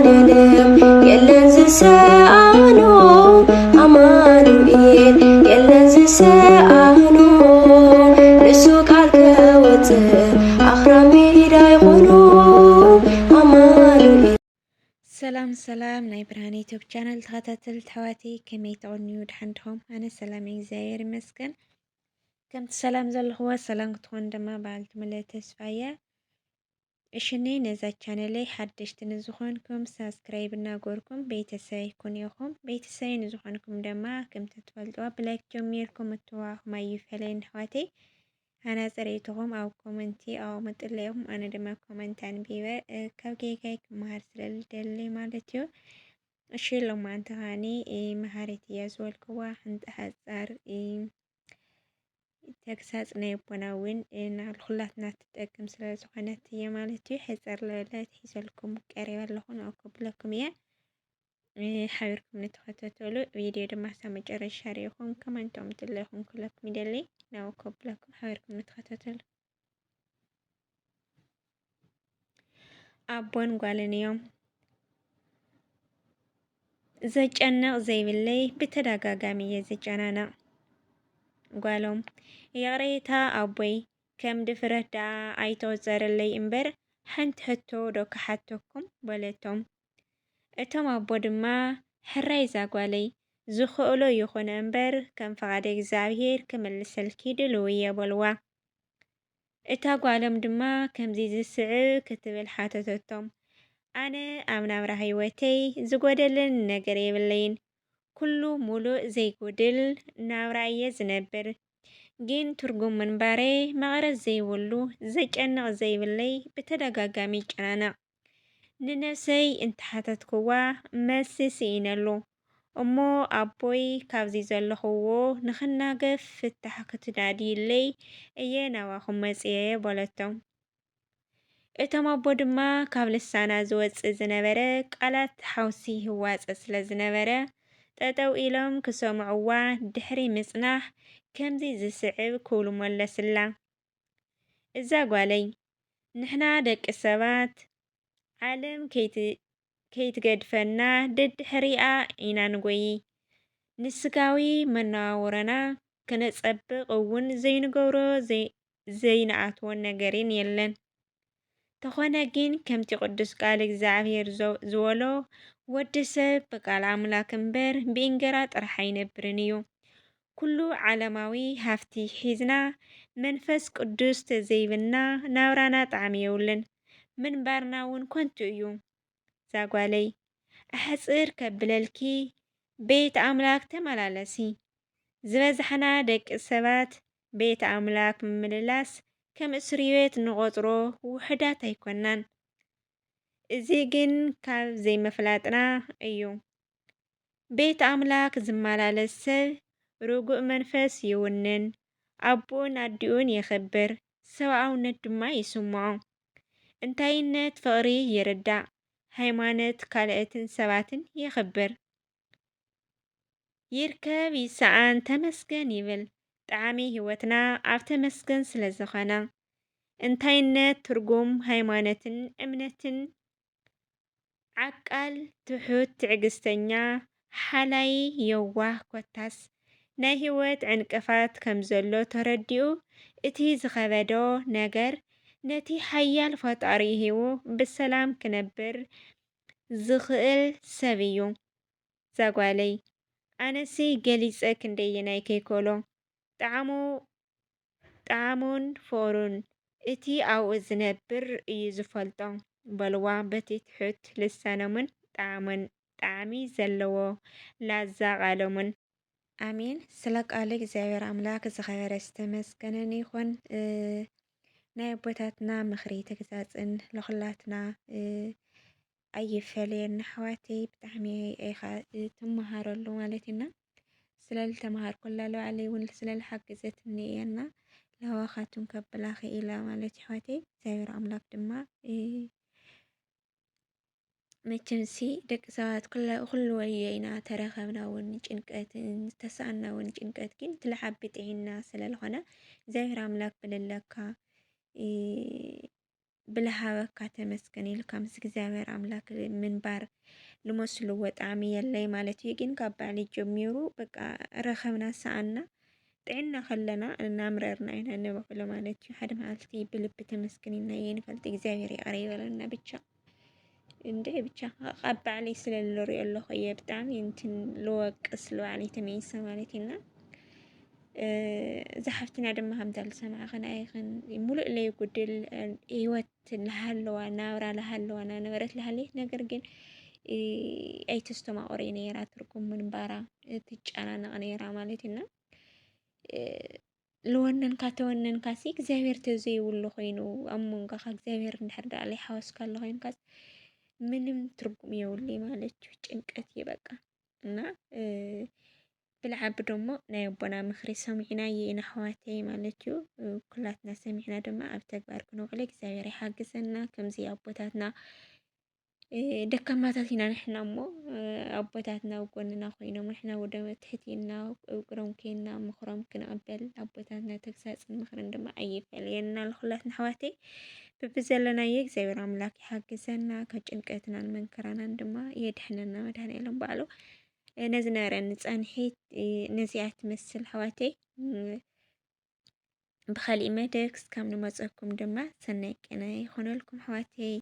መድኃኔዓለም የለን ዝሰአኖ አማኑኤል የለን ዝሰአኖ ንሱ ካልከወፅእ ኣኽራን ሜዳ ይኾኑ አማኑኤል። ሰላም ናይ ብርሃን ዩቲዩብ ቻናል ተኸታተልቲ ኣሕዋተይ ከመይ ትቕንዩ ድሓን ዲኹም? ኣነ ሰላም እየ እግዚኣብሔር ይመስገን። ከምቲ ሰላም ዘለኽዎ ሰላም ክትኾን ድማ በዓልቲ ሙሉእ ተስፋ እየ። እሽኒ ነዛ ቻነለይ ሓደሽቲ ንዝኾንኩም ሳብስክራይብ እናገበርኩም ቤተሰብ ይኩን ኢኹም። ቤተሰብ ንዝኾንኩም ድማ ከምቲ ትፈልጥዎ ብላይክ ጀሚርኩም እትዋኹም ኣይፈለየን ኣሕዋተይ። ኣነ ፀሬትኹም ኣብ ኮመንቲ ኣቕምጡለይኹም ኣነ ድማ ኮመንት ኣንቢበ ካብ ጌጋይ ክመሃር ስለልደሊ ማለት እዩ። እሺ ሎማዓንቲ ኸዓኒ መሃሪት እያ ዝበልክዋ ሓንቲ ሓፃር ተግሳፅ ናይ ኣቦና እውን ንኩላትና ትጠቅም ስለ ዝኾነት እየ ማለት እዩ። ሕፀር ዝበለት ሒዘልኩም ቀሪበ ኣለኹ ንኣከብለኩም እየ ሓቢርኩም ንተኸታተሉ ቪድዮ ድማ ሳብ መጨረሻ ሪኢኹም ኮመንቶም ትለይኹም ክለኩም ይደሊ ናወከብለኩም ሓቢርኩም ንተኸታተሉ። ኣቦን ጓልን እዮም ዘጨንቕ ዘይብለይ ብተደጋጋሚ እየ ዝጨናነቕ። ጓሎም የቕሬታ ኣቦይ ከም ድፍረት ደኣ ኣይተወፀረለይ እምበር ሓንቲ ሕቶ ዶ ክሓተኩም በለቶም። እቶም ኣቦ ድማ ሕራይ እዛ ጓለይ ዝኽእሎ ይኹነ እምበር ከም ፈቓደ እግዚኣብሔር ክምልሰልኪ ድልው እየ በልዋ። እታ ጓሎም ድማ ከምዚ ዝስዕብ ክትብል ሓተተቶም። ኣነ ኣብ ናብራ ህይወተይ ዝጎደለኒ ነገር የብለይን፣ ኩሉ ሙሉእ ዘይጎድል ናብራ እየ ዝነብር። ግን ትርጉም ምንባረይ መቕረዝ ዘይብሉ ዘጨንቕ ዘይብለይ ብተደጋጋሚ ይጨናነቕ። ንነፍሰይ እንተሓተትክዋ መልሲ ስኢነሉ እሞ ኣቦይ ካብዚ ዘለኽዎ ንኽናገፍ ፍታሕ ክትዳድይለይ እየ ናባኹም መፅየ በለቶም። እቶም ኣቦ ድማ ካብ ልሳና ዝወፅእ ዝነበረ ቃላት ሓውሲ ህዋፀ ስለ ዝነበረ ጠጠው ኢሎም ክሰምዕዋ ድሕሪ ምጽናሕ ከምዚ ዝስዕብ ክብሉ መለስላ። እዛ ጓለይ ንሕና ደቂ ሰባት ዓለም ከይትገድፈና ደድሕሪኣ ኢና ንጎይ፣ ንስጋዊ መነባብሮና ክነፀብቕ እውን ዘይንገብሮ ዘይንኣትዎን ነገርን የለን። ተኾነ ግን ከምቲ ቅዱስ ቃል እግዚኣብሔር ዝበሎ ወዲ ሰብ ብቃል ኣምላክ እምበር ብእንጀራ ጥራሕ ኣይነብርን እዩ። ኩሉ ዓለማዊ ሃፍቲ ሒዝና መንፈስ ቅዱስ ተዘይብና ናብራና ጣዕሚ የብልን፣ ምንባርና እውን ኮንቱ እዩ። እዛ ጓለይ ኣሕፅር ከብለልኪ ቤት ኣምላክ ተመላለሲ። ዝበዝሓና ደቂ ሰባት ቤት ኣምላክ ምምልላስ ከም እስርቤት ንቆፅሮ ውሕዳት ኣይኮናን። እዚ ግን ካብ ዘይምፍላጥና እዩ። ቤት ኣምላክ ዝመላለስ ሰብ ርጉእ መንፈስ ይውንን፣ ኣቦን ኣዲኡን የኽብር፣ ሰብኣውነት ድማ ይስምዖ፣ እንታይነት ፍቕሪ ይርዳእ፣ ሃይማኖት ካልኦትን ሰባትን የኽብር፣ ይርከብ ይሰኣን ተመስገን ይብል። ጣዕሚ ህይወትና ኣብ ተመስገን ስለ ዝኾነ እንታይነት ትርጉም ሃይማኖትን እምነትን ዓቃል ትሑት ትዕግስተኛ ሓላይ የዋህ ኮታስ ናይ ህይወት ዕንቅፋት ከም ዘሎ ተረዲኡ እቲ ዝኸበዶ ነገር ነቲ ሓያል ፈጣሪ ሂቡ ብሰላም ክነብር ዝኽእል ሰብ እዩ። እዛ ጓለይ ኣነሲ ገሊፀ ክንደየናይ ከይከሎ ጣዕሙን ፍቕሩን እቲ ኣብኡ ዝነብር እዩ ዝፈልጦ በልዋ በቲ ትሑት ልሳኖምን ጣዕሚ ዘለዎ ላዛ ቃሎምን። ኣሜን። ስለ ቃል እግዚኣብሔር ኣምላክ ዝኸበረ ዝተመስገነን ይኹን። ናይ ኣቦታትና ምኽሪ ተግሳፅን ለኹላትና ኣይፈለየን ኣሕዋተይ። ብጣዕሚ ኢኻ ትመሃረሉ ማለት ኢና ስለልተምሃርኩላ ለባዕለይ እውን ስለልሓገዘትኒ እየና ለዋኻቱን ከብላ ክኢላ ማለት ኣሕዋተይ። እግዚኣብሔር ኣምላክ ድማ መቸምሲ ደቂ ሰባት ኩሉ ወየ ኢና ተረኸብና እውን ጭንቀት ተሳእና እውን ጭንቀት ግን ትለዓቢ ጥዒና ስለልኾነ እግዚኣብሔር ኣምላክ ብልለካ ብልሃበካ ተመስገን ኢልካ ምስ እግዚኣብሔር ኣምላክ ምንባር ልመስልዎ ጣዕሚ የለይ ማለት እዩ። ግን ካብ ባዕሊ ጀሚሩ በቃ ረኸብና ሰኣና ጥዕና ከለና እናምረርና ኢና ንበክሎ ማለት እዩ። ሓደ መዓልቲ ብልቢ ተመስገን ኢልና የንፈልጥ እግዚኣብሔር ይቕረ ይበለና ብቻ እንዴ ብቻ ካብ ባዕሊ ስለ ልሪኦ ኣለኹ እየ ብጣዕሚ እንትን ልወቅስ ልባዕሊ ተመይሰ ማለት ኢና زحفتنا دم هم دل سمع خنا أيخن ملء لي يقدل إيوت لهالوا ناورا لهالوا أنا نورت لهالي نقرقين أي تستمع أوريني راتركم من برا تجانا نغني رامالتنا لو أنن كاتونن كاسيك زهير تزي والله خينو أمون كخك زهير نحرد عليه حواس كله خين كاس منم ترقم يولي مالك وجنكت يبقى نا بالعب دمو نايبونا مخري سمعنا يينا حواتي مالتيو كلاتنا سمعنا دما أبتكبار كنو غليك زاويري حاقسنا كمزي أبوتاتنا دكاماتاتنا نحنا مو أبوتاتنا وقوننا خوينا نحنا ودما تحتينا وقرمكينا مخرم كنا أبل أبوتاتنا تكساس المخرن دما أي فعلينا الخلاتنا حواتي ببزلنا يك زاوير أملاكي حاقسنا كجنكتنا المنكرانا دما يدحننا مدهن إلهم بعلو نزنار نصانحيت نزيات تمثل حواتي بخلي مدكس كم نمزقكم دما سنك أنا يخون لكم حواتي